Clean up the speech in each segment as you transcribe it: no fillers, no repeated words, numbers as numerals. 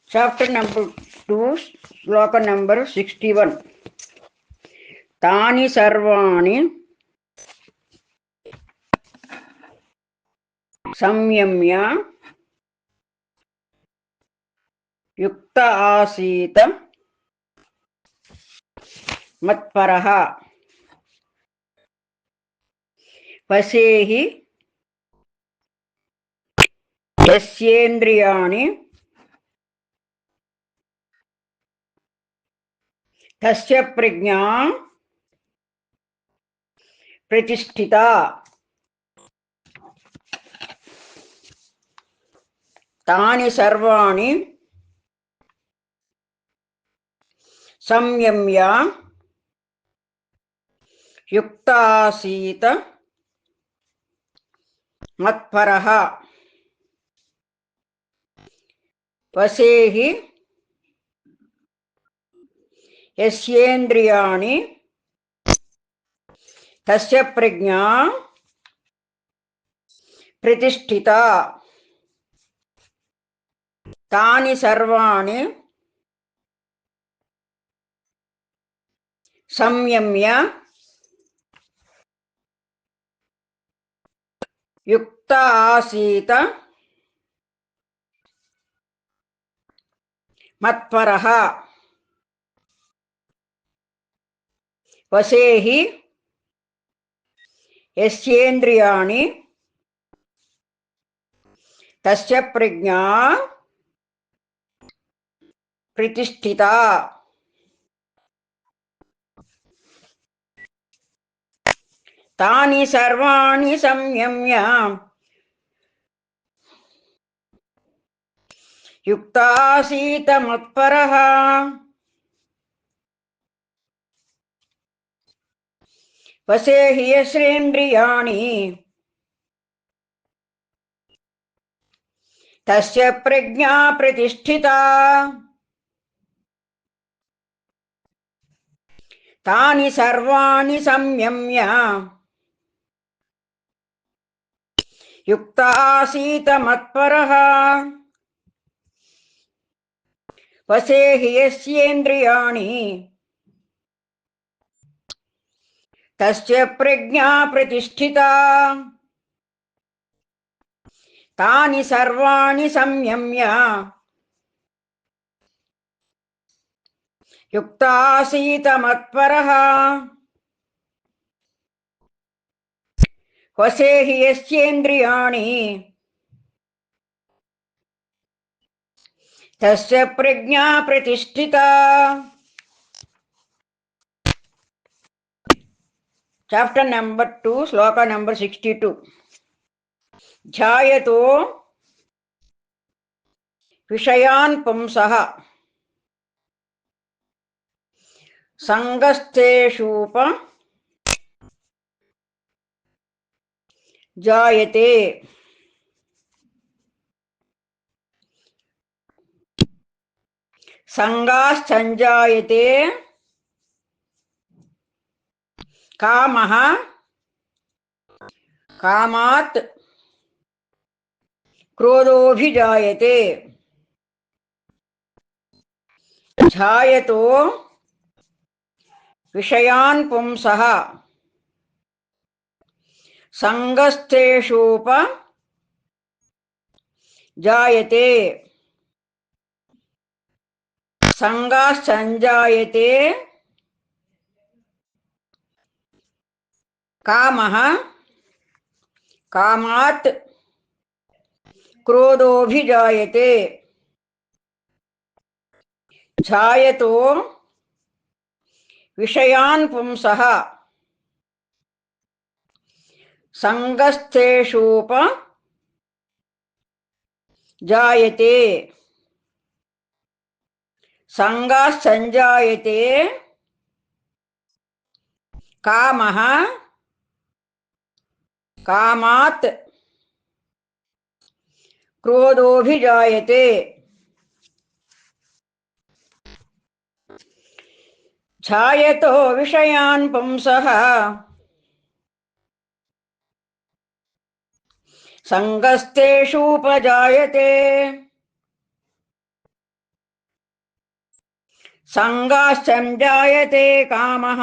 Chapter number 2, sloka number 61. Tani sarvani samyamya yukta asita matparaha vasehi yasyendriyani tasya prajna pratisthita. Tani sarvani samyamya yukta asita matparaha vasehi yasyendriyani tasya prajna pratisthita. Tani sarvani samyamya yukta asita matparaha vasehi yasyendriyani tasya prajna pratisthita. Tani sarvani samyamya yukta asita matparaha vasehi yasyendriyani tasya prajna pratisthita. Tani sarvani samyamya yukta asita matparaha vasehi yasyendriyani tasya prajna pratisthita. Tani sarvani samyamya yukta asita matparaha vasehi yasyendriyani tasya prajna pratisthita. Chapter number 2, sloka number 62. ధ్యాయతో విషయాన్ పుంసః సంగస్థేషూప జాయతే. సంగాశ్చంజాయతే కామః కామాత్ క్రోధోభిజాయతే. ధ్యాయతో విషయాన్ పుంసః సంగస్థేషూప జాయతే. సంగాశ్చంజాయతే కామః కామాత్ క్రోధోభిజాయతే. ధ్యాయతో విషయాన్ పుంసః సంగస్థేషూప జాయతే. సంగాశ్చంజాయతే కామః కామాత్ క్రోధోభిజాయతే. ధ్యాయతో విషయాన్ పుంసః సంగస్థేషూపజాయతే. సంగాశ్చంజాయతే కామః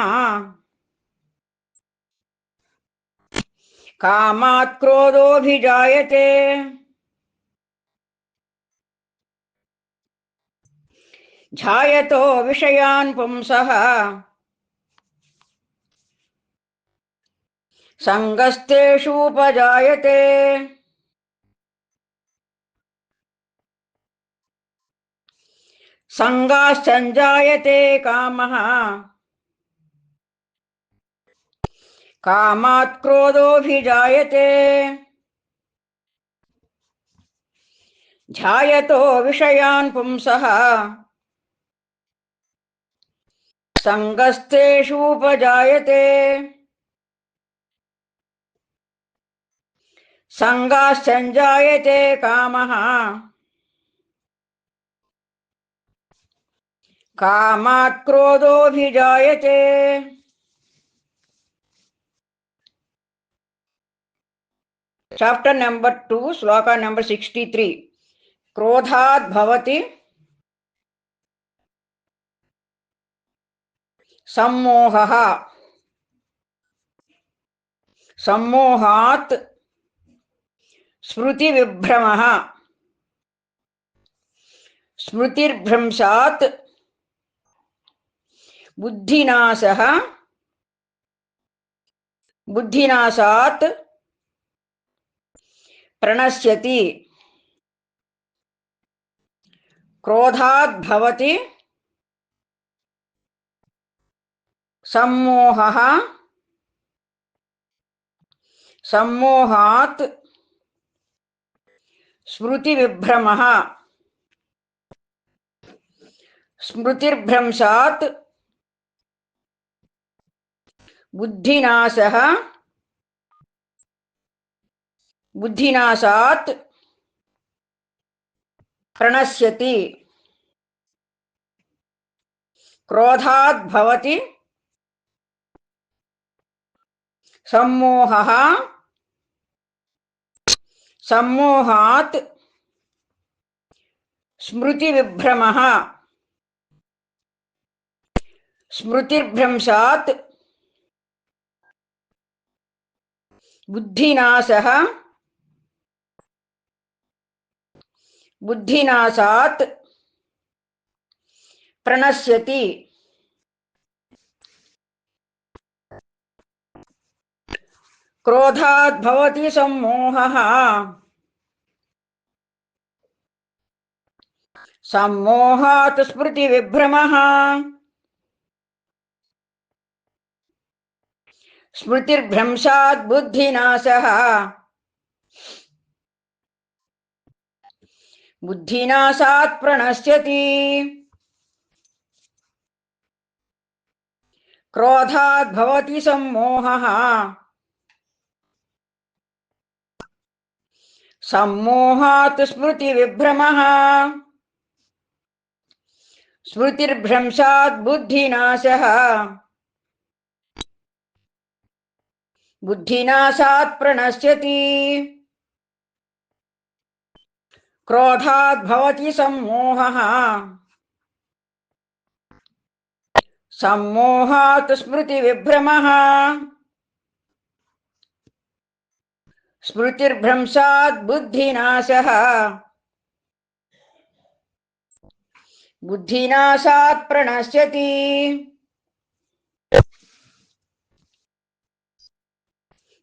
కామాత్ క్రోధోభిజాయతే ఝాయతో విషయాన్ పుంసః సంగస్తేషూపజాయతే సంగాశ్చంజాయతే కామః కామాత్ క్రోధోభిజాయతే ఝాయతో విషయాన్ పుంసః సంగస్తేషూపజాయతే సంగాశ్చంజాయతే కామః కామాత్ క్రోధోభిజాయతే. Chapter number 2, శ్లోక number 63. క్రోధాద్ భవతి సమ్మోహః, సమ్మోహాత్ స్మృతి విభ్రమః, స్మృతిర్భ్రంశాత్ బుద్ధినాశః, బుద్ధినాశాత్ ప్రణశ్యతి. క్రోధాద్ భవతి సమ్మోహః, సమ్మోహాత్ స్మృతి విభ్రమః, స్మృతిర్భ్రంశాత్ బుద్ధినాశః, బుద్ధినాశాత్ ప్రణశ్యతి. క్రోధాద్ భవతి సమ్మోహః, సమ్మోహాత్ స్మృతి విభ్రమః, స్మృతిర్భ్రంశాత్ బుద్ధినాశః, బుద్ధినాశాత్ ప్రణశ్యతి. క్రోధాద్ భవతి సమ్మోహః, సమ్మోహాత్ స్మృతి విభ్రమః, స్మృతిర్భ్రంశాత్ బుద్ధినాశః, బుద్ధినాశాత్ ప్రణశ్యతి. క్రోధాద్ భవతి సమ్మోహః, సమ్మోహాత్ స్మృతి విభ్రమః, స్మృతిర్భ్రంశాత్ బుద్ధినాశః, బుద్ధినాశాత్ ప్రణశ్యతి. క్రోధాద్ భవతి సమ్మోహః, సమ్మోహాత్ స్మృతి విభ్రమః, స్మృతిర్భ్రంశాత్ బుద్ధినాశః, బుద్ధినాశాత్ ప్రణశ్యతి.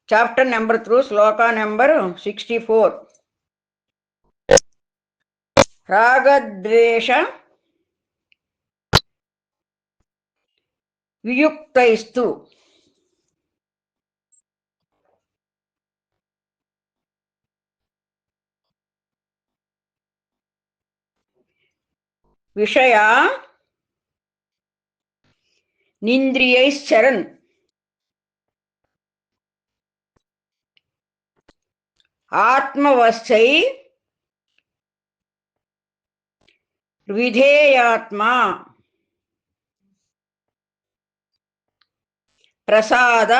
Chapter number 3, శ్లోక number 64. రాగద్వేష వియుక్తైస్తు విషయా నింద్రియైశ్చరన్ ఆత్మవశై విధేయాత్మా ప్రసాద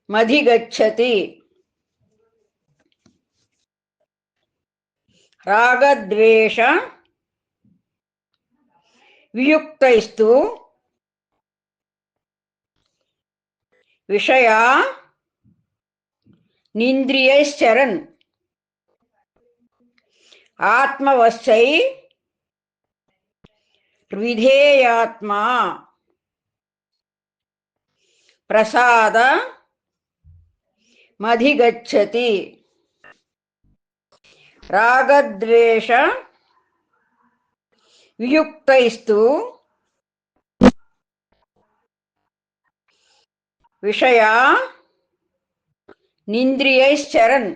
మధిగచ్చతి. రాగద్వేష వియుక్తైస్తు విషయా నింద్రియైశ్చరన్ ఆత్మవశై విధేయాత్మా ప్రసాద మధిగచ్చతి. రాగద్వేష వియుక్తైస్తు విషయా నింద్రియైశ్చరన్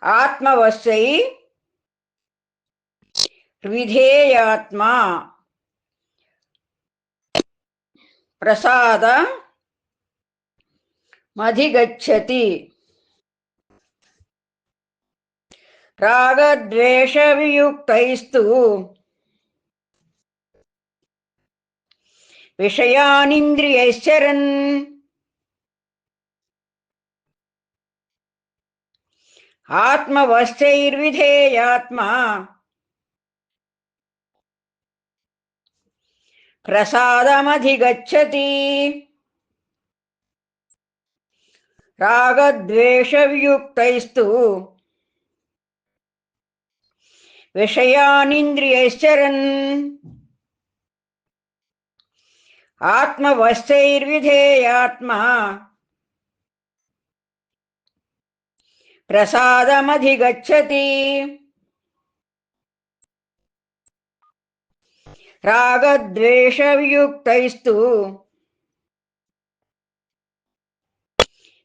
ఆత్మవశై విధేయాత్మా ప్రసాద మధిగచ్చతి. రాగద్వేష వియుక్తైస్తు విషయానింద్రియైశ్చరన్ ఆత్మవశైర్విధేయాత్మా ప్రసాదమధిగచ్చతి. రాగద్వేష వియుక్తైస్తు విషయానింద్రియైశ్చరన్ ఆత్మవశైర్విధేయాత్మా ప్రసాదమధిగచ్చతి. రాగద్వేష వియుక్తైస్తు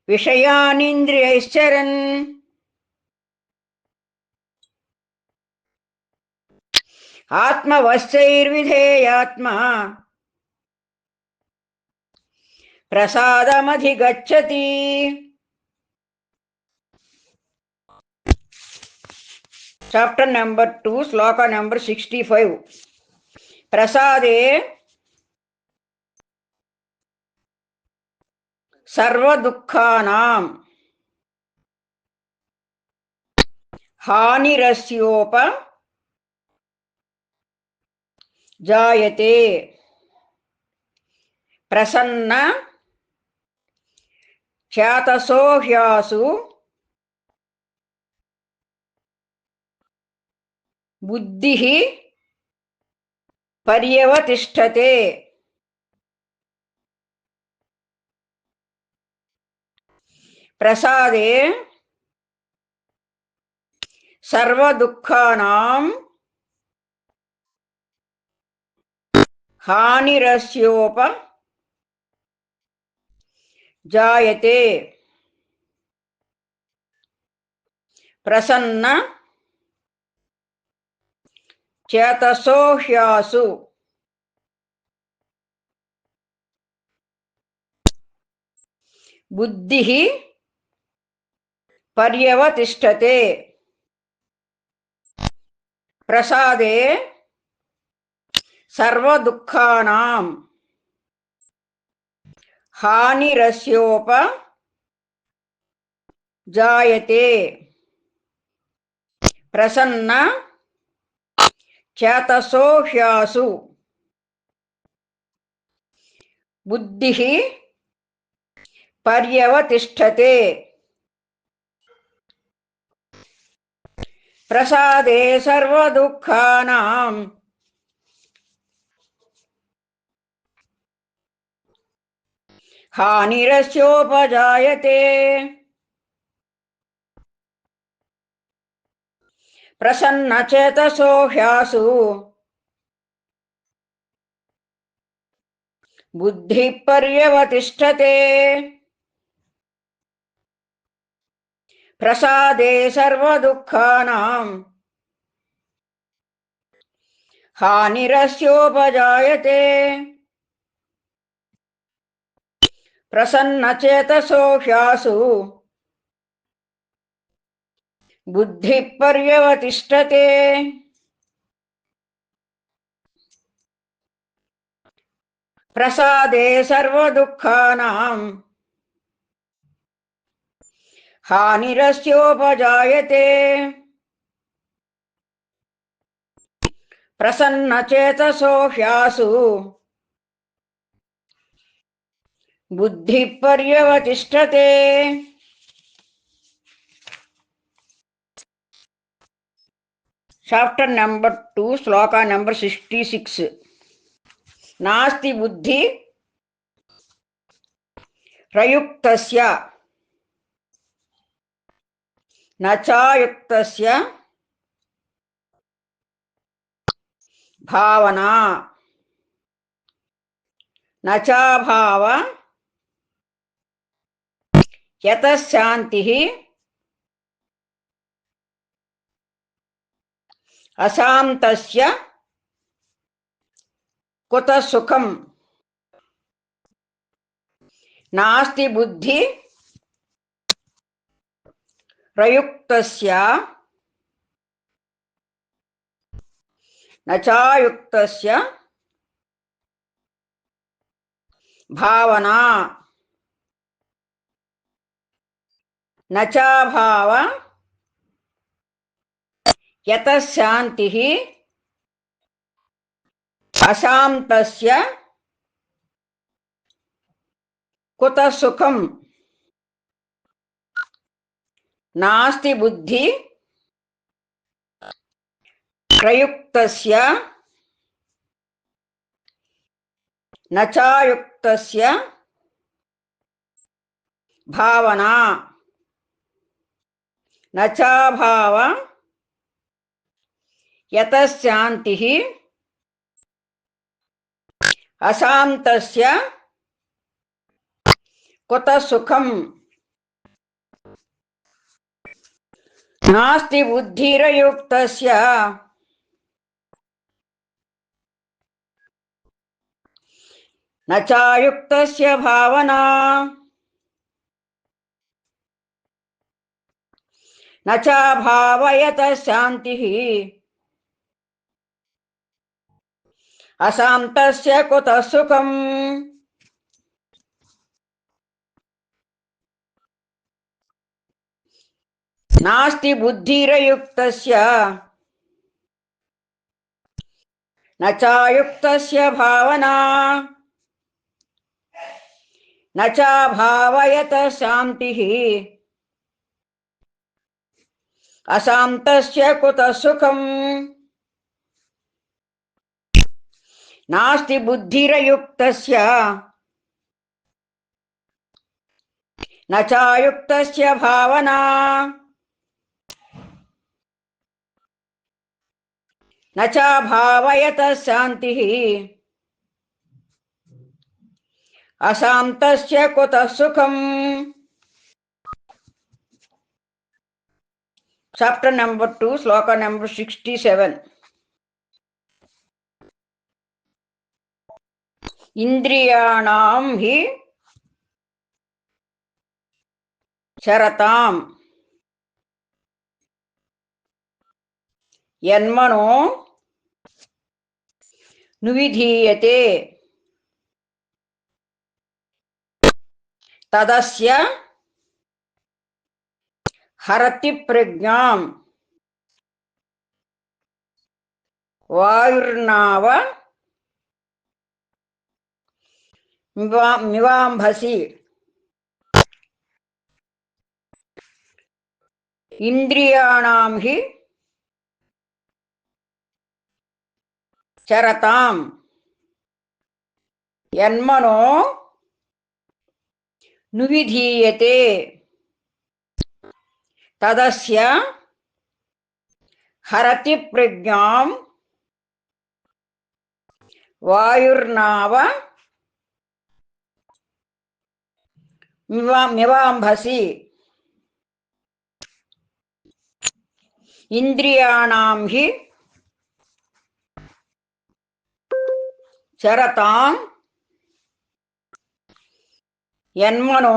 విషయానింద్రియైశ్చరన్ ఆత్మవశైర్విధేయాత్మా ప్రసాదమధిగచ్చతి. Chapter number 2, శ్లోక number 65. ప్రసాదే సర్వదుఃఖానాం హానిరస్యోప జాయతే. ప్రసన్న చేతసో హ్యాసు బుద్ధిః పర్యవతిష్ఠతే. ప్రసాదే సర్వదుఃఖానాం హానిరస్యోప జాయతే. ప్రసన్న చేతసో హ్యాసు బుద్ధిః పర్యవతిష్ఠతే. ప్రసాదే సర్వదుఃఖానాం హానిరస్యోప జాయతే. ప్రసన్న చేతసో హ్యాసు బుద్ధిః పర్యవతిష్ఠతే. ప్రసాదే సర్వదుఃఖానాం హానిరస్యోపజాయతే. ప్రసన్నచేతసో హ్యాసు బుద్ధిః పర్యవతిష్ఠతే. ప్రసాదే సర్వదుఃఖానాం హానిరస్యోపజాయతే. ప్రసన్నచేతసో హ్యాసు బుద్ధిః పర్యవతిష్ఠతే. ప్రసాదే సర్వదుఃఖానాం హానిరస్యోపజాయతే. प्रसन्नचेतसो ह्यासु बुद्धिः पर्यवतिष्ठते। Chapter number 2 శ్లోక నెంబర్ 66. నాస్తి బుద్ధి ప్రయుక్తస్య నచాయుక్తస్య భావనా నచాభావ యతశాంతిః అశాంతస్య కుతః సుఖం. నాస్తి బుద్ధి ప్రయుక్తస్య నచాయుక్తస్య భావనా నచాభావ యతశాంతిః అశాంతస్య కుతః సుఖం. నాస్తి బుద్ధి ప్రయుక్తస్య నచాయుక్తస్య భావనా నచాభావ యతశాంతిః అశాంతస్య కుతః సుఖం. నాస్తి బుద్ధిరయుక్తస్య నచాయుక్తస్య భావనా నచాభావ యతశాంతిః అశాంతస్య కుతః సుఖం. నాస్తి బుద్ధిరయుక్తస్య నచాయుక్తస్య భావనా నచాభావ యతశాంతిః అశాంతస్య కుతః సుఖం. నాస్తి బుద్ధిరయుక్తస్య నచాయుక్తస్య భావనా నచాభావ యతశాంతిః అశాంతస్య కుతః సుఖం. చాప్టర్ నెంబర్ 2 శ్లోక నెంబర్ 67. ఇంద్రియాణం హి చరతాం యన్మనో నువిధీయతే తదస్య హరతి ప్రజ్ఞాం వాయుర్నావ మివాంభసి. ఇంద్రియాణం హి చరతాం యన్మనో నువిధీయతే తదస్య హరతి ప్రజ్ఞాం వాయుర్నావ మివాంభసి. ఇంద్రియాణం హి చరతాం యన్మనో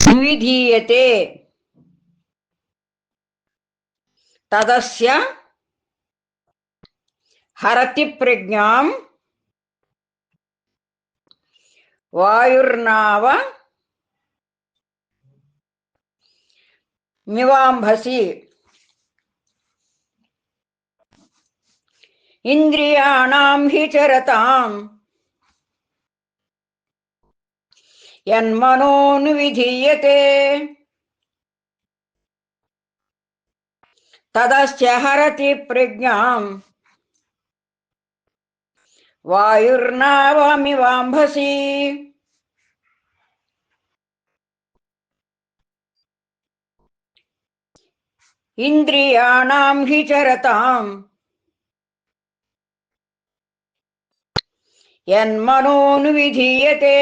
నువిధీయతే తదస్య హరతి ప్రజ్ఞాం వాయుర్నావ మివాంభసి. ఇంద్రియాణం హి చరతాం యన్మనోనువిధీయతే తదస్య హరతి ప్రజ్ఞాం వాయుర్నావమివాంభసి. ఇంద్రియాణం హి చరతాం యన్మనోనువిధీయతే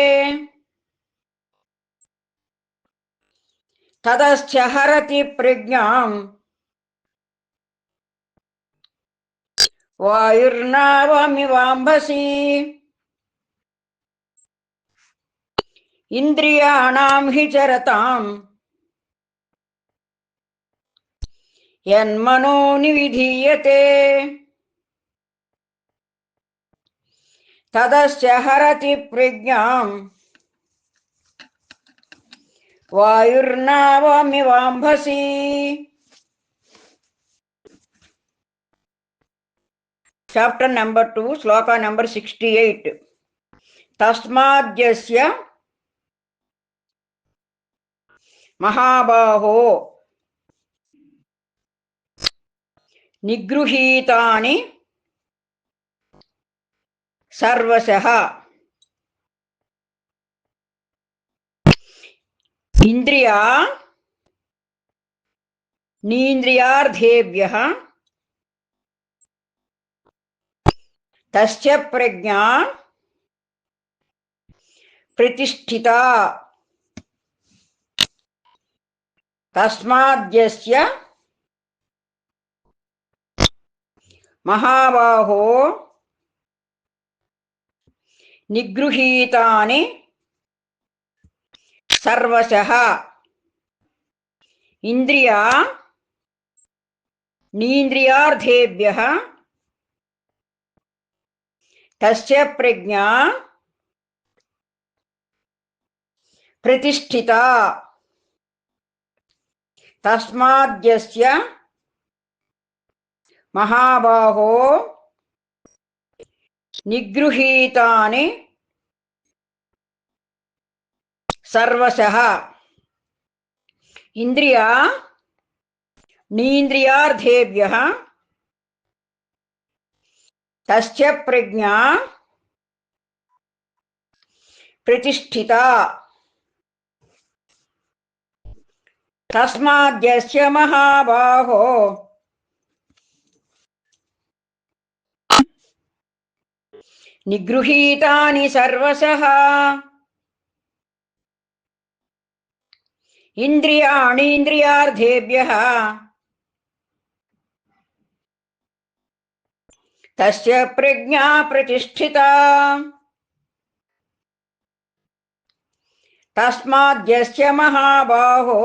తదస్య హరతి ప్రజ్ఞాం వాయుర్నావమివాంభసి. ఇంద్రియాణం హి చరతాం యన్మనోనివిధీయతే తదస్య హరతి ప్రజ్ఞాం వాయుర్నావమివాంభసి. చాప్టర్ నెంబర్ 2, శ్లోక నెంబర్ 68. తస్మాద్యస్య మహాబాహో నిగృహీతాని సర్వశః ఇంద్రియా నీంద్రియార్థేభ్యః తస్య ప్రజ్ఞా ప్రతిష్ఠితా. తస్మాద్యస్య మహాబాహో నిగృహీతాని సర్వశః ఇంద్రియా నీంద్రియార్థేభ్యః తస్య ప్రజ్ఞా ప్రతిష్ఠితా. తస్మాద్యస్య మహాబాహో నిగృహీతాని సర్వశః ఇంద్రియా నీంద్రియార్థేభ్యః తస్య ప్రజ్ఞా ప్రతిష్ఠితా. తస్మాద్యస్య మహాబాహో నిగృహీతాని సర్వశః ఇంద్రియాణీంద్రియార్థేభ్యః తస్య ప్రజ్ఞా ప్రతిష్ఠితా. తస్మాద్యస్య మహాబాహో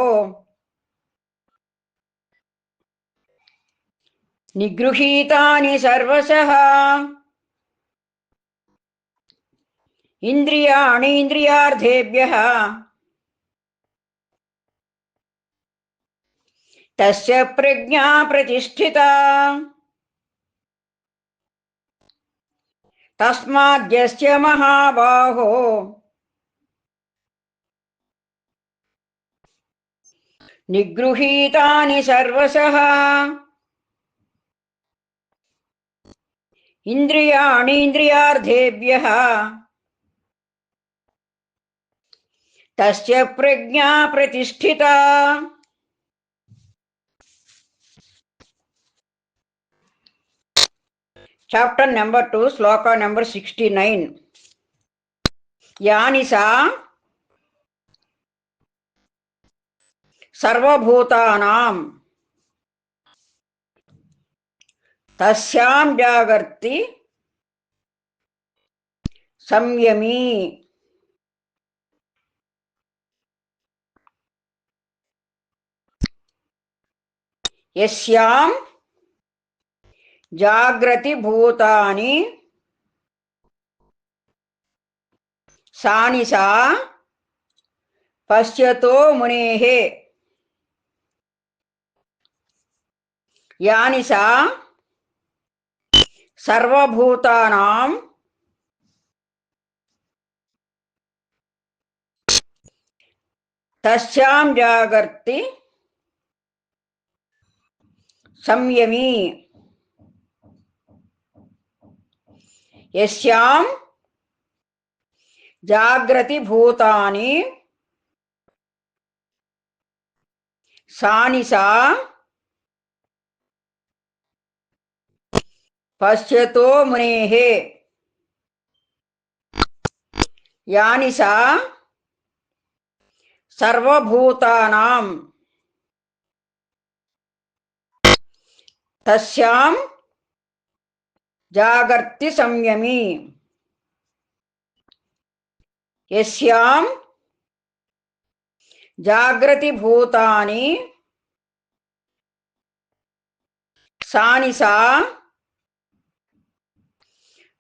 నిగృహీతాని సర్వశః ఇంద్రియాణీంద్రియార్థేభ్యః తస్య ప్రజ్ఞా ప్రతిష్ఠితా. తస్మాద్యస్య మహాబాహో నిగృహీతాని సర్వశః ఇంద్రియాణీంద్రియార్థేభ్యః తస్య ప్రజ్ఞా ప్రతిష్ఠితా. చాప్టర్ నెంబర్ 2, శ్లోక నెంబర్ 69. యాని సా సర్వభూతానాం తస్యాం జాగర్తి సంయమీ. యస్యాం జాగ్రతి భూతాని సానిసా పశ్యతో మునేః. యాని సా సర్వభూతానాం తస్యాం జాగర్తి సంయమీ యస్యాం జాగ్రతి భూతాని సా నిశా పశ్యతో మునేః యా నిశా సర్వభూతానాం తస్యాం జాగర్తి సంయమీ యస్యాం జాగ్రతి భూతాని సా నిశా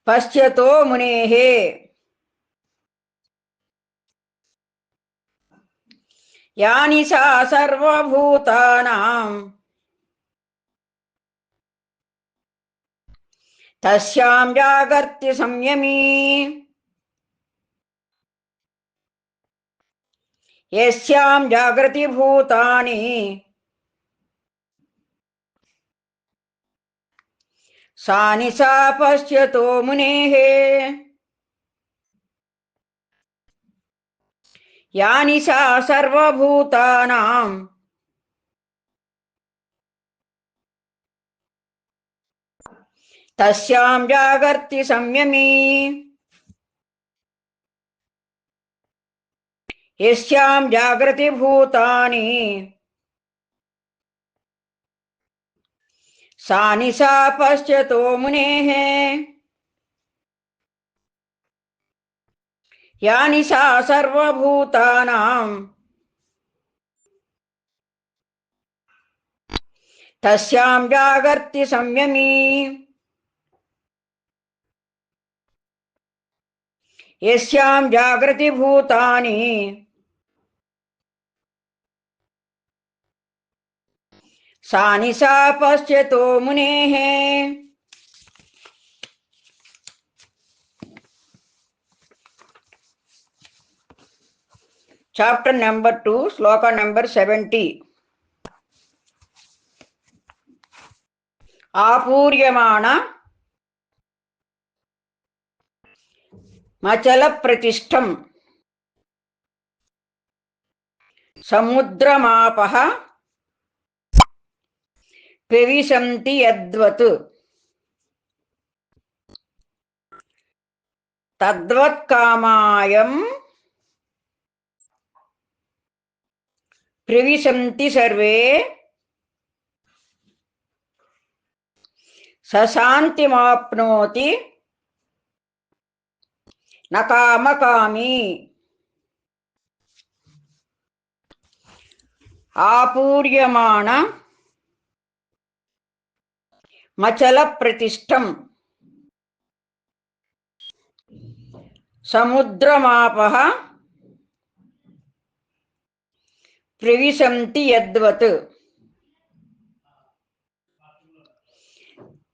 పశ్యతో మునేః యా నిశా సర్వభూతానాం తస్యాం జాగర్తి సంయమీ యస్యాం జాగ్రతి భూతాని సా నిశా పశ్యతో మునేః యా నిశా సర్వభూతానాం తస్యాం జాగర్తి సంయమీ యస్యాం జాగ్రతి భూతాని సా నిశా పశ్యతో మునేః యా నిశా సర్వభూతానాం తస్యాం జాగర్తి సంయమీ యస్యాం జాగ్రతి భూతాని సా నిశా పశ్యతో మునేః చాప్టర్ నెంబర్ 2 శ్లోక నెంబర్ 70 ఆపూర్యమాణ మచల ప్రతిష్టం సముద్రమాపః ప్రవిశంతి యద్వత్ తద్వత్కామాయం ప్రవిశంతి సర్వే సశాంతిమాప్నోతి న కామకామీ ఆపూర్యమాణ మచల ప్రతిష్టం సముద్రమాపః ప్రవిశంతి యద్వత్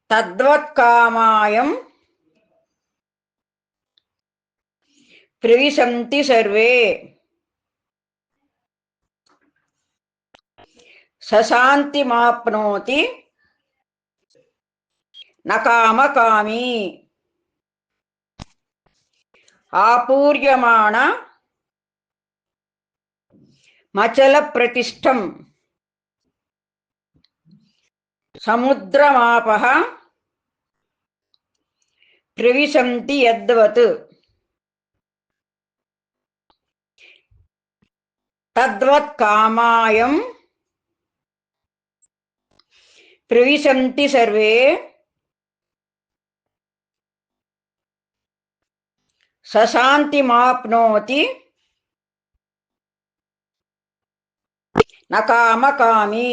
తద్వత్కామాయం ప్రవిశంతి సర్వే సశాంతిమాప్నోతి న కామకామీ ఆపూర్యమాణ మచల ప్రతిష్టం సముద్రమాపః ప్రవిశంతి యద్వత్ తద్వత్కామాయం ప్రవిశంతి సర్వే సశాంతిమాప్నోతి న కామకామీ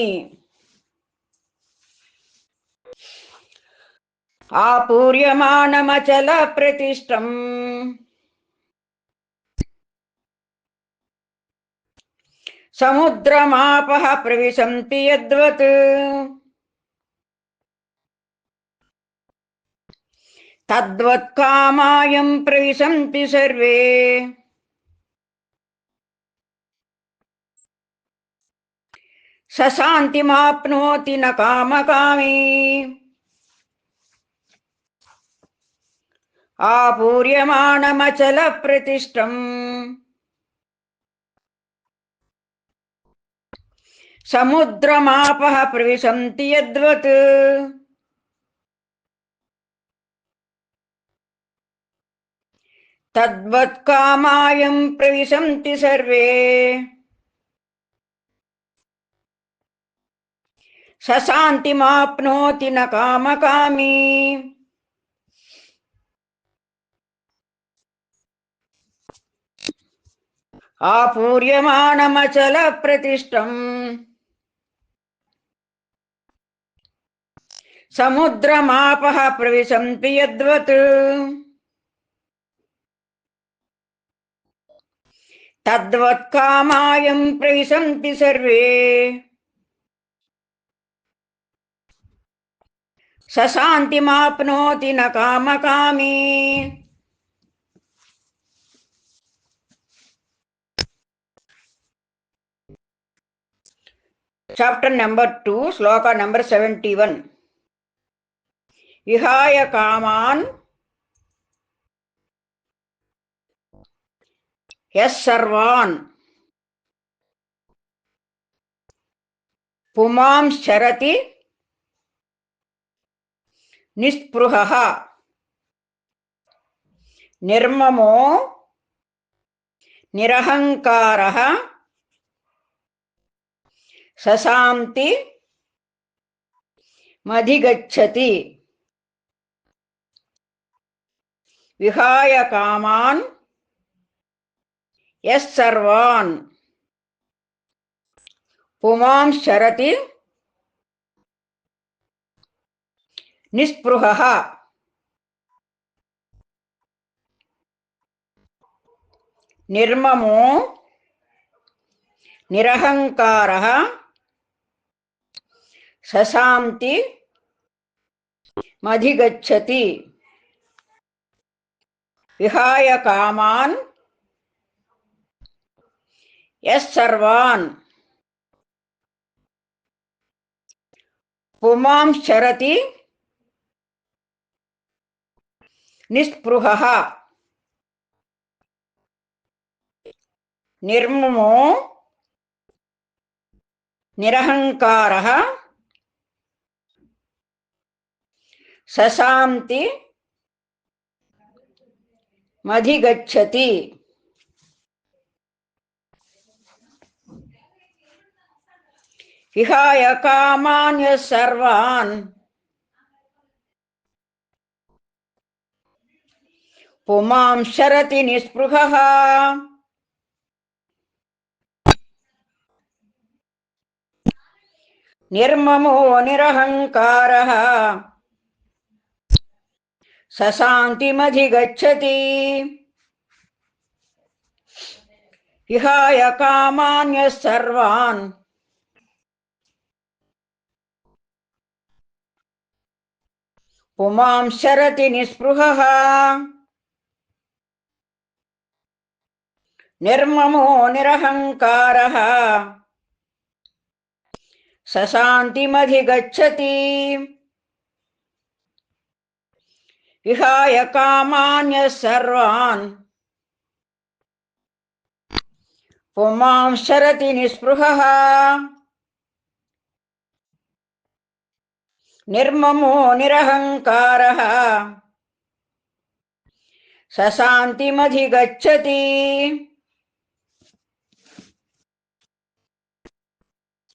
ఆపూర్యమాణమచల ప్రతిష్టం సముద్రమాపః ప్రవిశంతి యద్వత్ తద్వత్కామాయం ప్రవిశంతి సర్వే సశాంతిమాప్నోతి న కామకామీ ఆపూర్యమాణమచల ప్రతిష్టం సముద్రమాపః ప్రవిశంతి యద్వత్ తద్వత్కామాయం ప్రవిశంతి సర్వే సశాంతిమాప్నోతి న కామకామీ ఆపూర్యమాణమచల ప్రతిష్టం సముద్రమాపః ప్రవిశంతి యద్వత్ తద్వత్కామాయం ప్రవిశంతి సర్వే సశాంతిమాప్నోతి న కామకామీ చాప్టర్ నెంబర్ 2 శ్లోక నెంబర్ 71 విహాయ కామాన్ యస్సర్వాన్ పుమాంశ్చరతి నిస్పృహః నిర్మమో నిరహంకారః సశాంతి మధిగచ్చతి విహాయ కామాన్ యస్సర్వాన్ పుమాంశ్చరతి నిస్పృహః నిర్మమో నిరహంకారః సశాంతి మధిగచ్చతి విహాయ కామాన్ యస్సర్వాన్ పుమాంశ్చరతి నిస్పృహః నిర్మమో నిరహంకారః సశాంతి మధిగచ్చతి విహాయ కామాన్ యస్సర్వాన్ పుమాంశ్చరతి నిస్పృహః నిర్మమో నిరహంకారః సశాంతిమధిగచ్చతి విహాయ కామాన్ యస్సర్వాన్ పుమాంశ్చరతి నిస్పృహః నిర్మమో నిరహంకారః సశాంతిమధిగచ్చతి విహాయ కామాన్ యస్సర్వాన్ పుమాంశ్చరతి నిస్పృహః నిర్మమో నిరహంకారః సశాంతిమధిగచ్చతి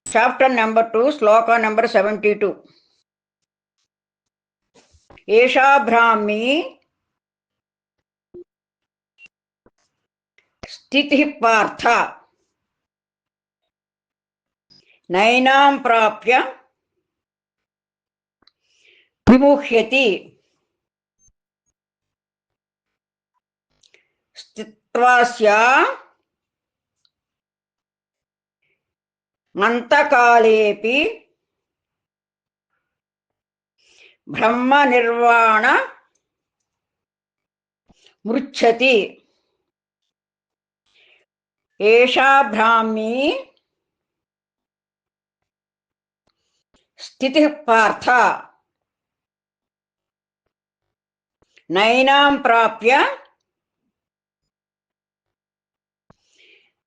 చాప్టర్ నెంబర్ 2 శ్లోక నెంబర్ 72 ఏషా బ్రాహ్మీ స్థితిః పార్థ నైనాం ప్రాప్య విముహ్యతి స్థిత్వాస్యా మంతకాలేపి బ్రహ్మ నిర్వాణ మృచ్ఛతి ఏషా బ్రాహ్మీ స్థితిః పార్థ నైనాం ప్రాప్య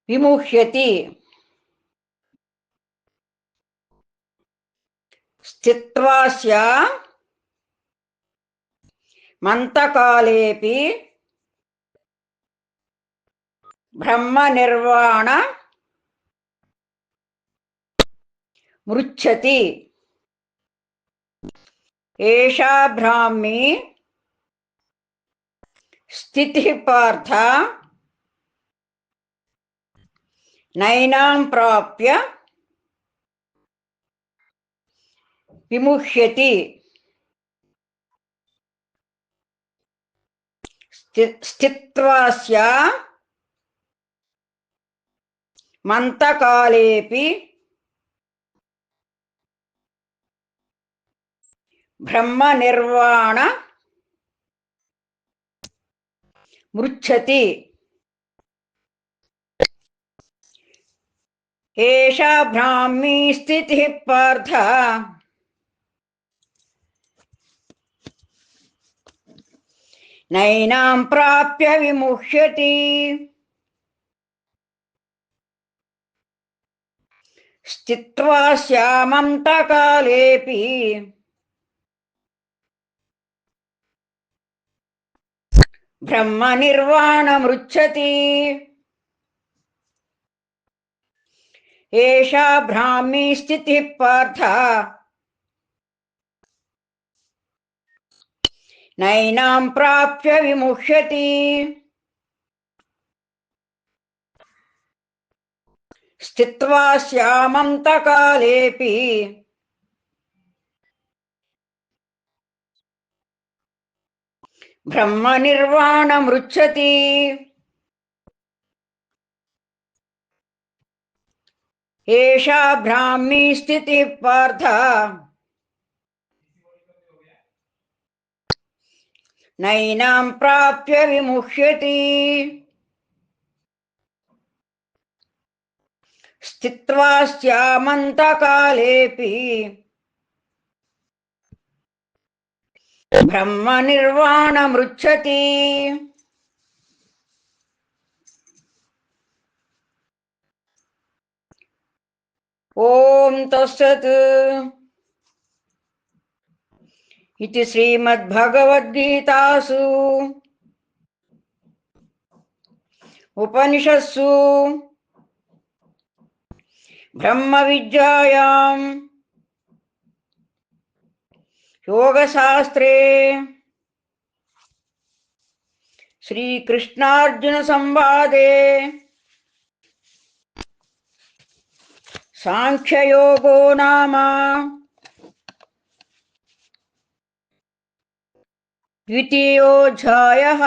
విముహ్యతి స్థిత్వాస్యా మంతకాలేపి బ్రహ్మనిర్వాణ మృచ్ఛతి ఏషా బ్రాహ్మీ స్థితిః పార్థ నైనాం ప్రాప్య విముహ్యతి స్థిత్వాస్యా మంతకాలేపి బ్రహ్మనిర్వాణ మృచ్ఛతి ఏషా బ్రాహ్మీ స్థితిః పార్థ నైనాం ప్రాప్య విముహ్యతి స్థిత్వాస్యా మంతకాలేపి బ్రహ్మనిర్వాణమృచ్ఛతి ఏషా బ్రాహ్మీ స్థితిః పార్థ నైనాం ప్రాప్య విముహ్యతి స్థిత్వాస్యా మంతకాలేపి బ్రహ్మనిర్వాణమృచ్ఛతి ఏషా బ్రాహ్మీ స్థితిః పార్థ నైనాం ప్రాప్య విముహ్యతి స్థిత్వాస్యా మంతకాలేపి బ్రహ్మనిర్వాణమృచ్ఛతి ఓం తస్సత్ इति श्रीमद्भगवद्गीतासु उपनिषत्सु ब्रह्मविद्यायां योगशास्त्रे श्रीकृष्णार्जुनसंवादे सांख्ययोगो नाम द्वितीयोऽध्यायः।